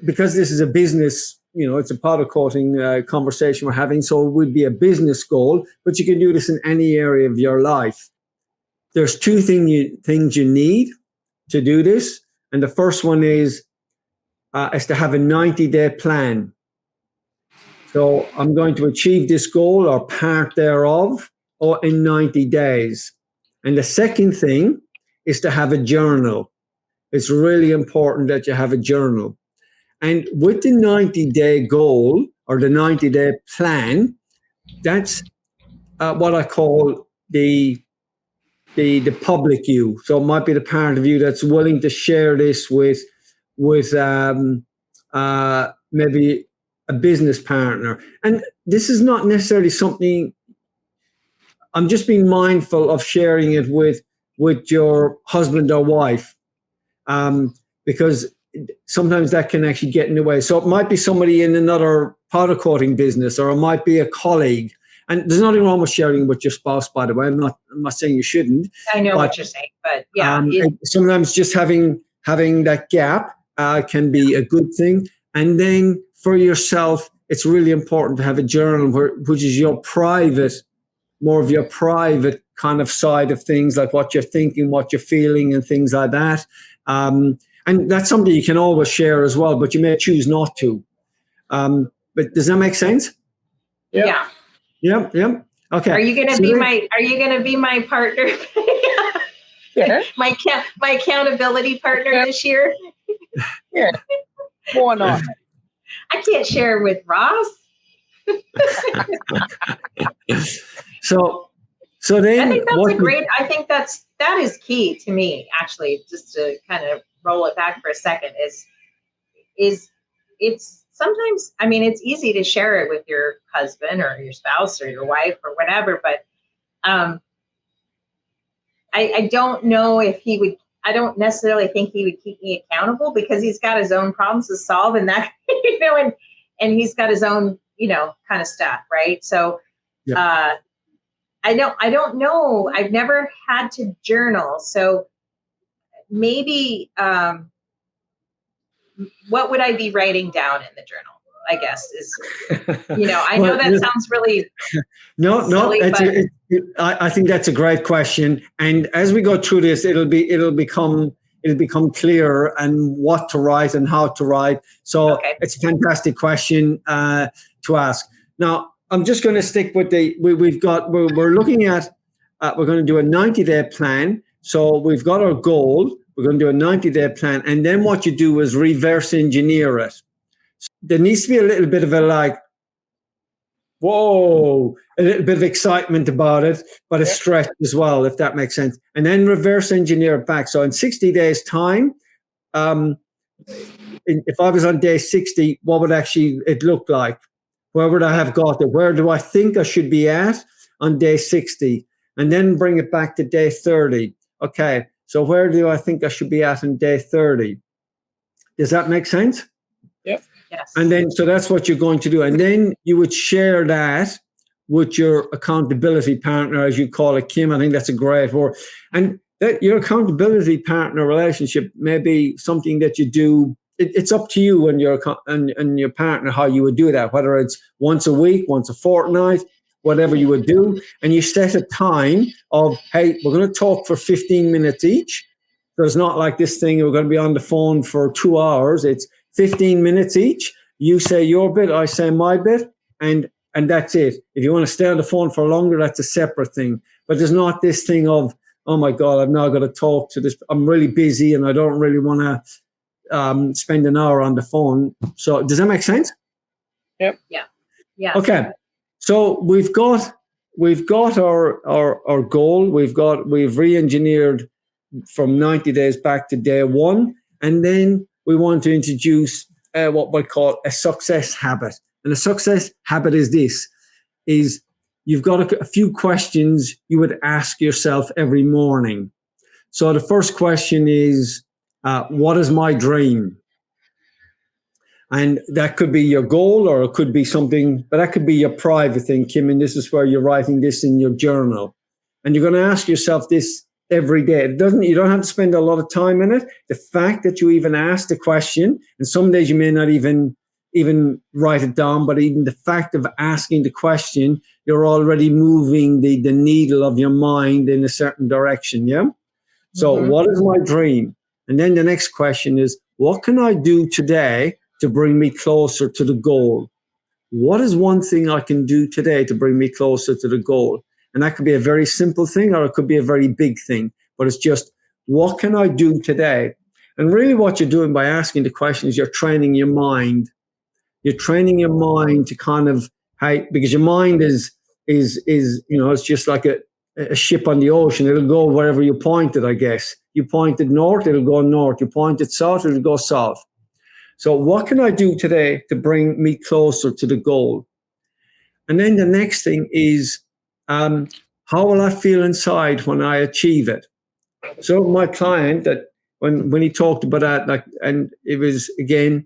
because this is a business, it's a powder coating conversation we're having, so it would be a business goal, but you can do this in any area of your life. There's two things you need to do this. And the first one is to have a 90-day plan. So I'm going to achieve this goal or part thereof in 90 days. And the second thing is to have a journal. It's really important that you have a journal. And with the 90-day goal or the 90-day plan, that's what I call the public you. So it might be the part of you that's willing to share this with maybe a business partner. And this is not necessarily something I'm just being mindful of sharing it with your husband or wife, because sometimes that can actually get in the way. So it might be somebody in another powder coating business, or it might be a colleague. And there's nothing wrong with sharing with your spouse, by the way. I'm not saying you shouldn't. I know what you're saying, but yeah, sometimes just having that gap can be a good thing. And then for yourself, it's really important to have a journal which is your private, more of your private kind of side of things, like what you're thinking, what you're feeling, and things like that. And that's something you can always share as well, but you may choose not to. But does that make sense? Yeah. Yeah. Okay. Are you gonna be my partner? Yeah. my accountability partner this year? Yeah. Why not? I can't share with Ross. So then I think that is key to me, actually, just to kind of roll it back for a second, is it's sometimes, I mean, it's easy to share it with your husband or your spouse or your wife or whatever, but I don't know if he would. I don't necessarily think he would keep me accountable, because he's got his own problems to solve, and that, and he's got his own, kind of stuff, right? So, I don't know. I've never had to journal, so maybe, what would I be writing down in the journal? I guess is, I know that sounds really silly, I think that's a great question. And as we go through this, it'll become clearer and what to write and how to write. So It's a fantastic question to ask. Now, I'm just going to stick with we're looking at, we're going to do a 90-day plan. So we've got our goal. We're going to do a 90-day plan. And then what you do is reverse engineer it. There needs to be a little bit of a a little bit of excitement about it, but a stretch as well, if that makes sense. And then reverse engineer it back. So in 60 days time, if I was on day 60, what would actually it look like? Where would I have got it? Where do I think I should be at on day 60? And then bring it back to day 30. Okay, so where do I think I should be at on day 30? Does that make sense? Yep. Yes. And then, so that's what you're going to do. And then you would share that with your accountability partner, as you call it, Kim. I think that's a great word. And that your accountability partner relationship may be something that you do. It's up to you and your partner how you would do that, whether it's once a week, once a fortnight, whatever you would do. And you set a time of, hey, we're going to talk for 15 minutes each. So it's not like this thing, we're going to be on the phone for 2 hours. It's 15 minutes each. You say your bit, I say my bit, and that's it. If you want to stay on the phone for longer, that's a separate thing. But there's not this thing of, oh my God, I've now got to talk to this. I'm really busy and I don't really want to spend an hour on the phone. So does that make sense? Yep. Yeah. Okay. So we've got our goal. We've re-engineered from 90 days back to day one, and then we want to introduce what we call a success habit. And a success habit is this: is you've got a few questions you would ask yourself every morning. So the first question is, what is my dream? And that could be your goal, or it could be something, but that could be your private thing, Kim. And this is where you're writing this in your journal. And you're going to ask yourself this every day. You don't have to spend a lot of time in it. The fact that you even ask the question, and some days you may not even write it down, but even the fact of asking the question, you're already moving the needle of your mind in a certain direction. Yeah. So what is my dream? And then the next question is, what can I do today to bring me closer to the goal? What is one thing I can do today to bring me closer to the goal? And that could be a very simple thing, or it could be a very big thing, but it's just, what can I do today? And really what you're doing by asking the question is you're training your mind. You're training your mind to kind of, because your mind is it's just like a ship on the ocean. It'll go wherever you point it, I guess. You point it north, it'll go north. You point it south, it'll go south. So what can I do today to bring me closer to the goal? And then the next thing is, How will I feel inside when I achieve it? So my client, that when he talked about that, like, and it was, again,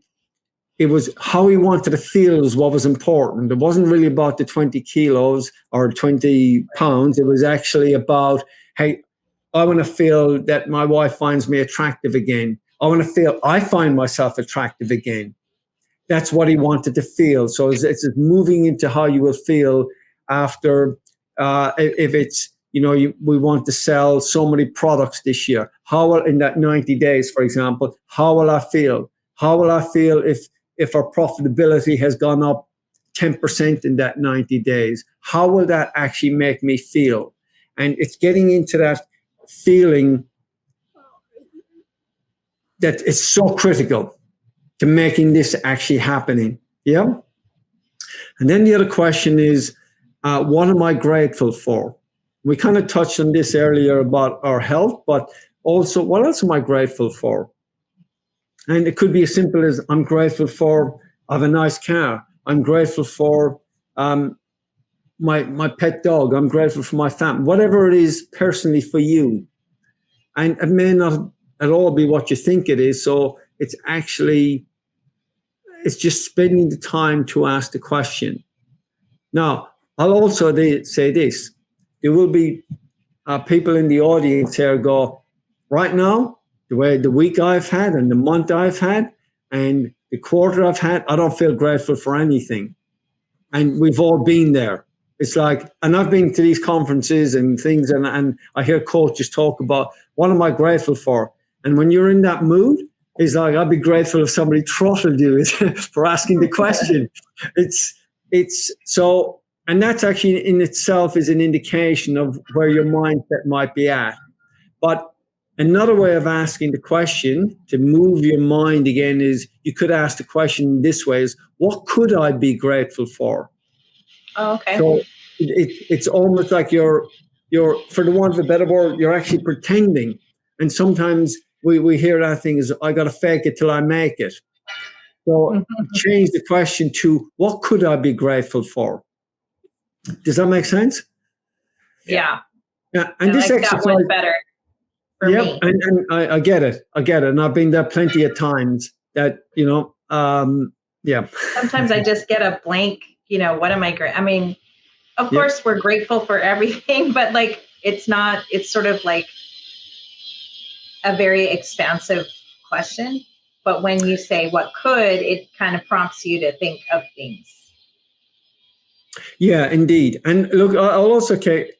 it was how he wanted to feel was what was important. It wasn't really about the 20 kilos or 20 pounds. It was actually about, hey, I want to feel that my wife finds me attractive again. I want to feel I find myself attractive again. That's what he wanted to feel. So it's moving into how you will feel after, if it's, we want to sell so many products this year. How will, in that 90 days, for example, how will I feel? How will I feel if our profitability has gone up 10% in that 90 days? How will that actually make me feel? And it's getting into that feeling that it's so critical to making this actually happening. Yeah. And then the other question is, what am I grateful for? We kind of touched on this earlier about our health, but also, what else am I grateful for? And it could be as simple as, I'm grateful for I have a nice car. I'm grateful for my pet dog. I'm grateful for my family. Whatever it is personally for you. And it may not at all be what you think it is. So it's just spending the time to ask the question. Now, I'll also say this. There will be people in the audience here go, right now, the week I've had and the month I've had and the quarter I've had, I don't feel grateful for anything. And we've all been there. It's like, and I've been to these conferences and things, and I hear coaches talk about, what am I grateful for? And when you're in that mood, it's like, I'd be grateful if somebody throttled you for asking the question. It's so, and that's actually in itself is an indication of where your mindset might be at. But another way of asking the question to move your mind again is, you could ask the question this way: is, what could I be grateful for? Oh, okay. So it's almost like you're, for the want of a better word, you're actually pretending. And sometimes we hear that thing is, I got to fake it till I make it. So change the question to, what could I be grateful for? Does that make sense? Yeah. Yeah. And this like exercise, that one better for me. And I get it. And I've been there plenty of times that, yeah. Sometimes I just get a blank, what am I I mean, of course we're grateful for everything, but like, it's sort of like a very expansive question. But when you say what could, it kind of prompts you to think of things. Yeah, indeed. And look, I'll also say,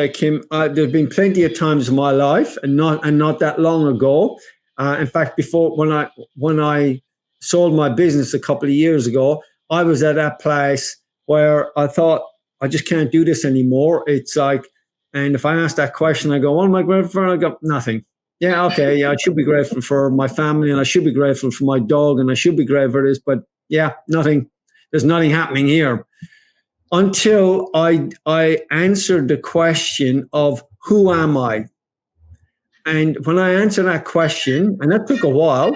Kim, there've been plenty of times in my life, and not that long ago. In fact, before when I sold my business a couple of years ago, I was at that place where I thought, I just can't do this anymore. It's like, and if I ask that question, I go, what am I grateful for? And I go, nothing. Yeah, okay, yeah, I should be grateful for my family, and I should be grateful for my dog, and I should be grateful for this, but yeah, nothing. There's nothing happening here. Until I answered the question of, who am I? And when I answered that question, and that took a while,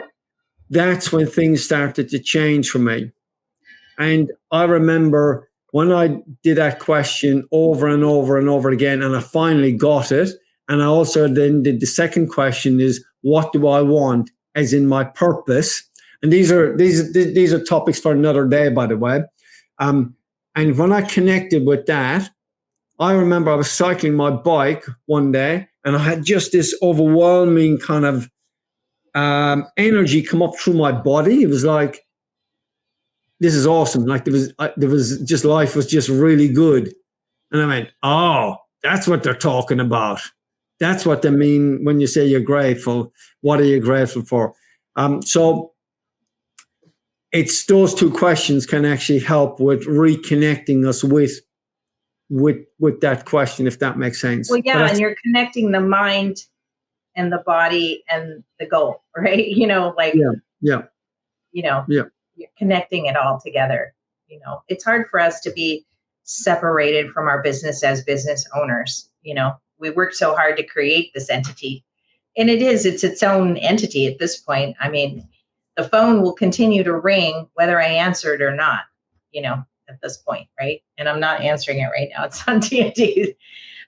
that's when things started to change for me. And I remember when I did that question over and over and over again, and I finally got it. And I also then did the second question is, what do I want, as in my purpose? And these are topics for another day, by the way. And when I connected with that, I remember I was cycling my bike one day, and I had just this overwhelming kind of energy come up through my body. It was like, this is awesome. Like there was just, life was just really good. And I went, oh, that's what they're talking about. That's what they mean when you say you're grateful. What are you grateful for? So it's those two questions can actually help with reconnecting us with that question, if that makes sense. Well, yeah, and you're connecting the mind and the body and the goal, right? You're connecting it all together. It's hard for us to be separated from our business as business owners. We worked so hard to create this entity, and it's its own entity at this point. I mean, the phone will continue to ring whether I answer it or not, at this point, right? And I'm not answering it right now. It's on TNT.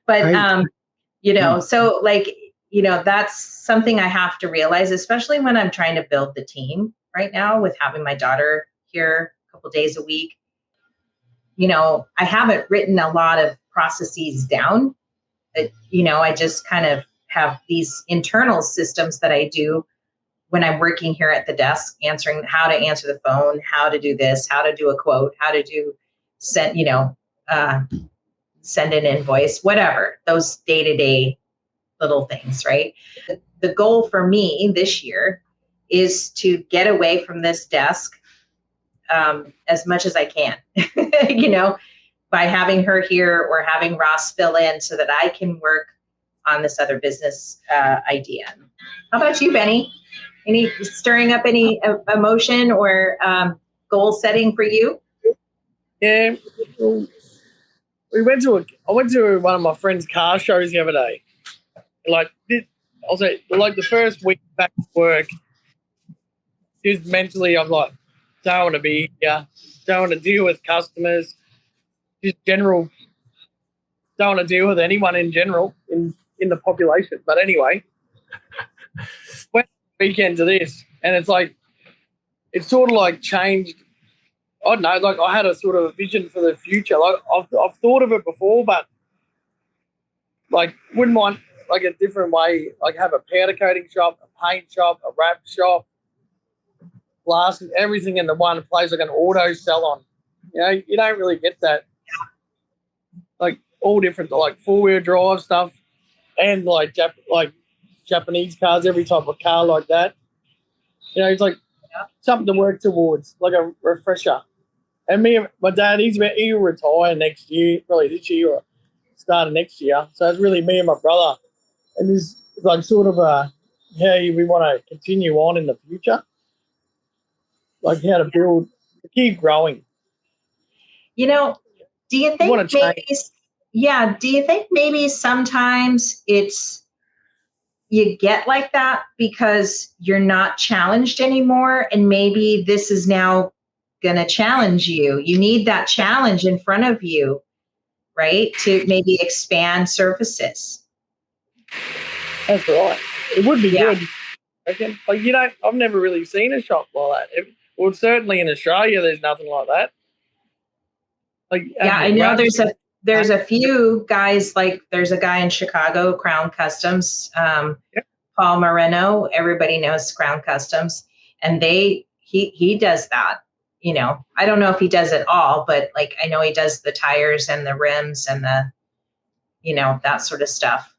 But, Right. so like, that's something I have to realize, especially when I'm trying to build the team right now with having my daughter here a couple days a week. I haven't written a lot of processes down. I just kind of have these internal systems that I do when I'm working here at the desk, answering how to answer the phone, how to do this, how to do a quote, how to do send, send an invoice, whatever, those day-to-day little things, right? The goal for me this year is to get away from this desk as much as I can, by having her here or having Ross fill in so that I can work on this other business idea. How about you, Benny? Any stirring up any emotion or goal setting for you? Yeah, well, I went to one of my friend's car shows the other day. I'll say, like the first week back to work, just mentally, I'm like, don't want to be here, don't want to deal with customers, just general, don't want to deal with anyone in general in the population. But anyway, went weekend to this, and it's like, it's sort of like changed. I don't know, like I had a sort of a vision for the future. Like I've thought of it before, but like wouldn't mind like a different way, like have a powder coating shop, a paint shop, a wrap shop, glass, everything in the one place, like an auto salon. You don't really get that. Like all different, like 4-wheel drive stuff, and like Japanese cars, every type of car like that. It's like something to work towards, like a refresher. And my dad, he'll retire next year, probably this year or start of next year. So it's really me and my brother, and this like sort of how we want to continue on in the future, like how to build, keep growing. Do you think do you think maybe sometimes you get like that because you're not challenged anymore, and maybe this is now going to challenge you. You need that challenge in front of you, right? To maybe expand services. That's right. It would be good. Like, I've never really seen a shop like that. Well, certainly in Australia, there's nothing like that. Like, I know there's a few guys, like there's a guy in Chicago, Crown Customs, Paul Moreno. Everybody knows Crown Customs, and he does that. I don't know if he does it all, but like I know he does the tires and the rims and the, that sort of stuff.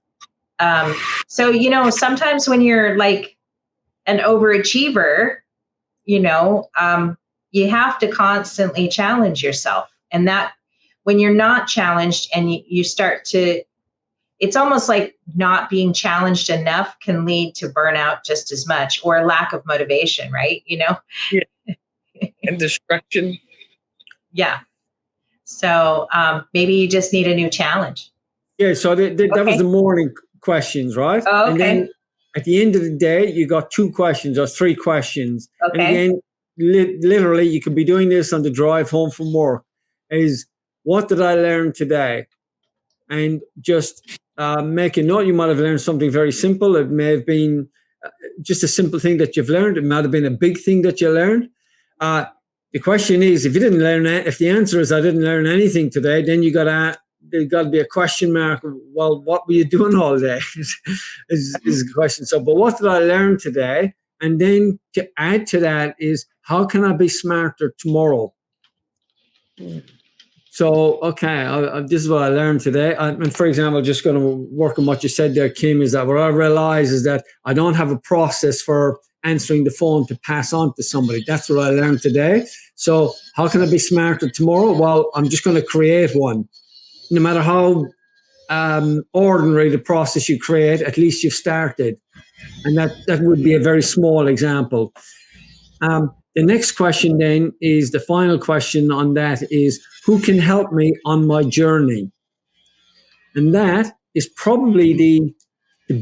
So sometimes when you're like an overachiever, you have to constantly challenge yourself, and that when you're not challenged and you start to, it's almost like not being challenged enough can lead to burnout just as much, or a lack of motivation, right? Yeah. And distraction. Yeah. So maybe you just need a new challenge. Yeah, so that was the morning questions, right? Oh, okay. And then at the end of the day, you got 2 questions or 3 questions. Okay. And again, literally, you could be doing this on the drive home from work. Is what did I learn today? And just make a note. You might have learned something very simple. It may have been just a simple thing that you've learned. It might have been a big thing that you learned. The question is, if you didn't learn that, if the answer is I didn't learn anything today, then there's got to be a question mark. Well, what were you doing all day? is the question. So, but what did I learn today? And then to add to that is, how can I be smarter tomorrow? So, okay, this is what I learned today. And for example, just going to work on what you said there, Kim, is that what I realize is that I don't have a process for answering the phone to pass on to somebody. That's what I learned today. So how can I be smarter tomorrow? Well, I'm just going to create one. No matter how ordinary the process you create, at least you've started. And that would be a very small example. The next question then is, the final question on that is, who can help me on my journey? And that is probably the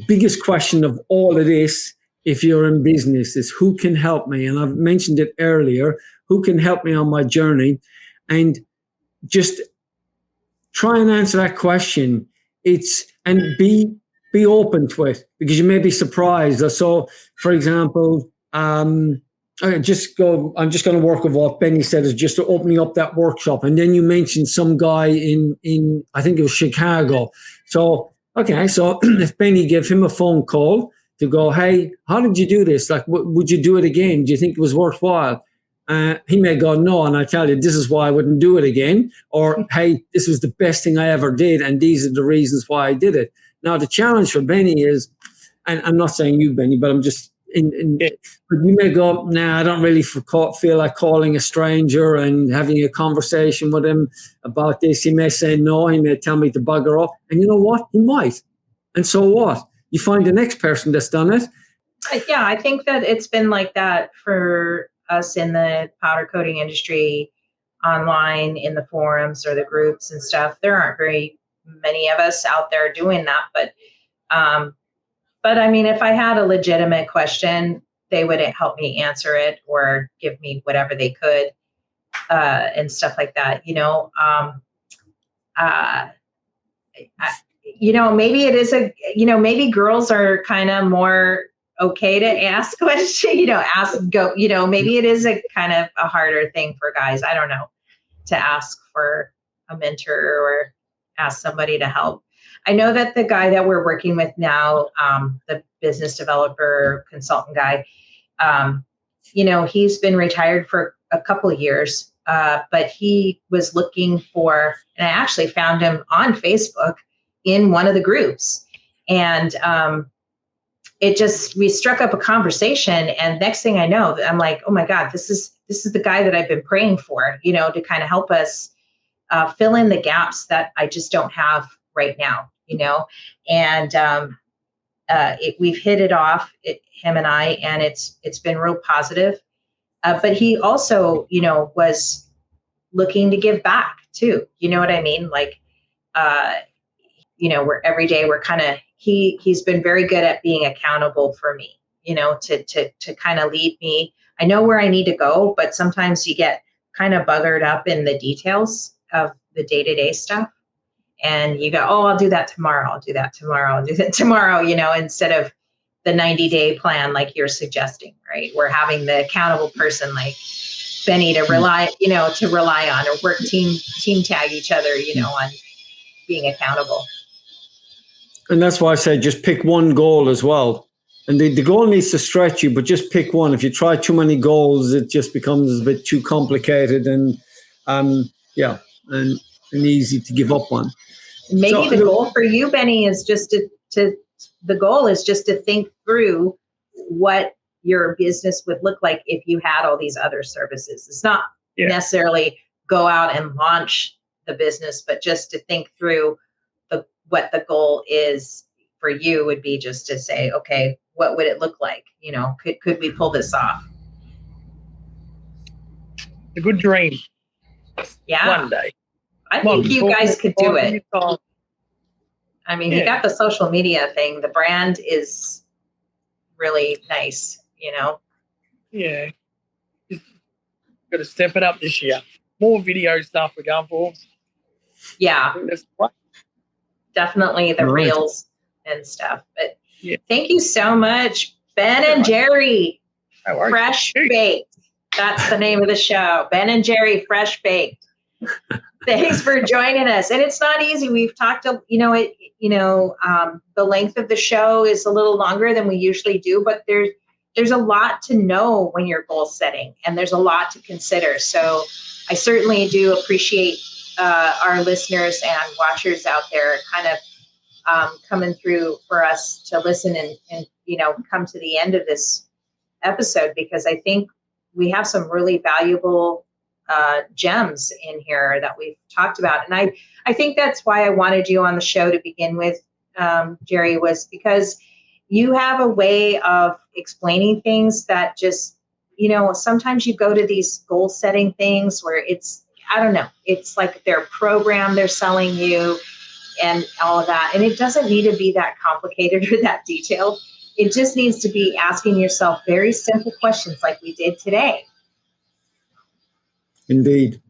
biggest question of all of this. If you're in business, is who can help me? And I've mentioned it earlier, who can help me on my journey? And just try and answer that question and be open to it, because you may be surprised. So, for example, I'm just going to work with what Benny said, is just opening up that workshop. And then you mentioned some guy in I think it was Chicago. So, okay, so if Benny gave him a phone call to go, hey, how did you do this? Like, would you do it again? Do you think it was worthwhile? He may go, no, and I tell you, this is why I wouldn't do it again. Or, hey, this was the best thing I ever did, and these are the reasons why I did it. Now, the challenge for Benny is, and I'm not saying you, Benny, but I'm just but you may go, nah, I don't really feel like calling a stranger and having a conversation with him about this. He may say no. He may tell me to bugger off. And you know what? He might. And so what? You find the next person that's done it. Yeah, I think that it's been like that for us in the powder coating industry, online, in the forums or the groups and stuff. There aren't very many of us out there doing that, but I mean, if I had a legitimate question, they would help me answer it or give me whatever they could, and stuff like that. Maybe it is maybe girls are kind of more okay to ask questions, maybe it is a kind of a harder thing for guys. I don't know, to ask for a mentor or ask somebody to help. I know that the guy that we're working with now, the business developer consultant guy, he's been retired for a couple of years, but he was looking for, and I actually found him on Facebook in one of the groups. And we struck up a conversation, and next thing I know, I'm like, oh my God, this is the guy that I've been praying for, to kind of help us fill in the gaps that I just don't have right now, and we've hit it off, him and I, and it's been real positive. But he also, was looking to give back too. You know what I mean? Like, we're every day we're kind of, he's been very good at being accountable for me, to kind of lead me. I know where I need to go, but sometimes you get kind of buggered up in the details of the day-to-day stuff. And you go, oh, I'll do that tomorrow. I'll do that tomorrow. I'll do that tomorrow, instead of the 90-day plan like you're suggesting, right? We're having the accountable person like Benny to rely on, or work team tag each other, on being accountable. And that's why I say just pick one goal as well. And the goal needs to stretch you, but just pick one. If you try too many goals, it just becomes a bit too complicated and easy to give up on. Maybe the goal for you, Benny, is just to think through what your business would look like if you had all these other services. It's not necessarily go out and launch the business, but just to think through what the goal is for you would be, just to say, okay, what would it look like? Could we pull this off? A good dream. Yeah. One day. I think you guys could do it. I mean, you got the social media thing. The brand is really nice, Yeah. Just got to step it up this year. More video stuff we're going for. Yeah. That's what. Definitely the reels and stuff. But thank you so much, Ben and Jerry. Fresh Baked. That's the name of the show. Ben and Jerry Fresh Baked. Thanks for joining us. And it's not easy. We've talked, the length of the show is a little longer than we usually do, but there's a lot to know when you're goal setting, and there's a lot to consider. So I certainly do appreciate our listeners and watchers out there kind of coming through for us to listen and come to the end of this episode, because I think we have some really valuable gems in here that we've talked about. And I think that's why I wanted you on the show to begin with, Jerry, was because you have a way of explaining things that just, sometimes you go to these goal setting things where I don't know, it's like their program they're selling you and all of that. And it doesn't need to be that complicated or that detailed. It just needs to be asking yourself very simple questions like we did today. Indeed.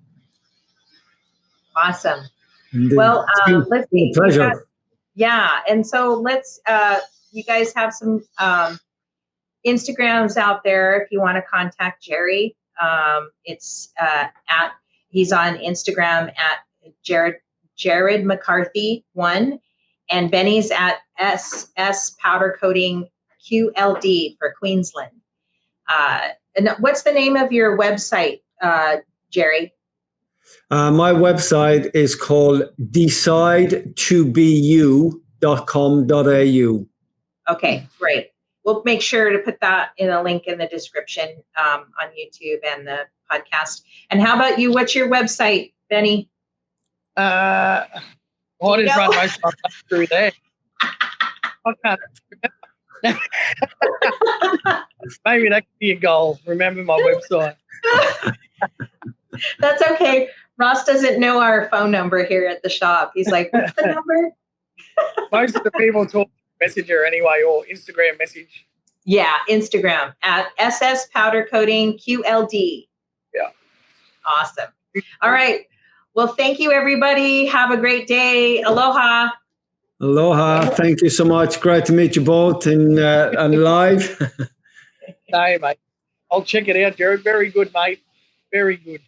Awesome. Indeed. Well, it's been let's a pleasure. Yeah. And so let's, you guys have some Instagrams out there if you want to contact Jerry. It's he's on Instagram at Jared McCarthy 1, and Benny's at SS Powder Coating QLD for Queensland. And what's the name of your website, Jerry? My website is called decidetobeYou.com.au. Okay, great. We'll make sure to put that in a link in the description on YouTube and the podcast. And how about you? What's your website, Benny? I just run most of my stuff through there. I can't remember. Maybe that could be a goal. Remember my website. That's okay. Ross doesn't know our phone number here at the shop. He's like, what's the number? Most of the people talk Messenger anyway, or Instagram message. Yeah, Instagram at SS Powder Coating QLD. Yeah. Awesome. All right. Well, thank you, everybody. Have a great day. Aloha. Aloha. Thank you so much. Great to meet you both and live. No, mate. I'll check it out, Gerard. Very good, mate. Very good.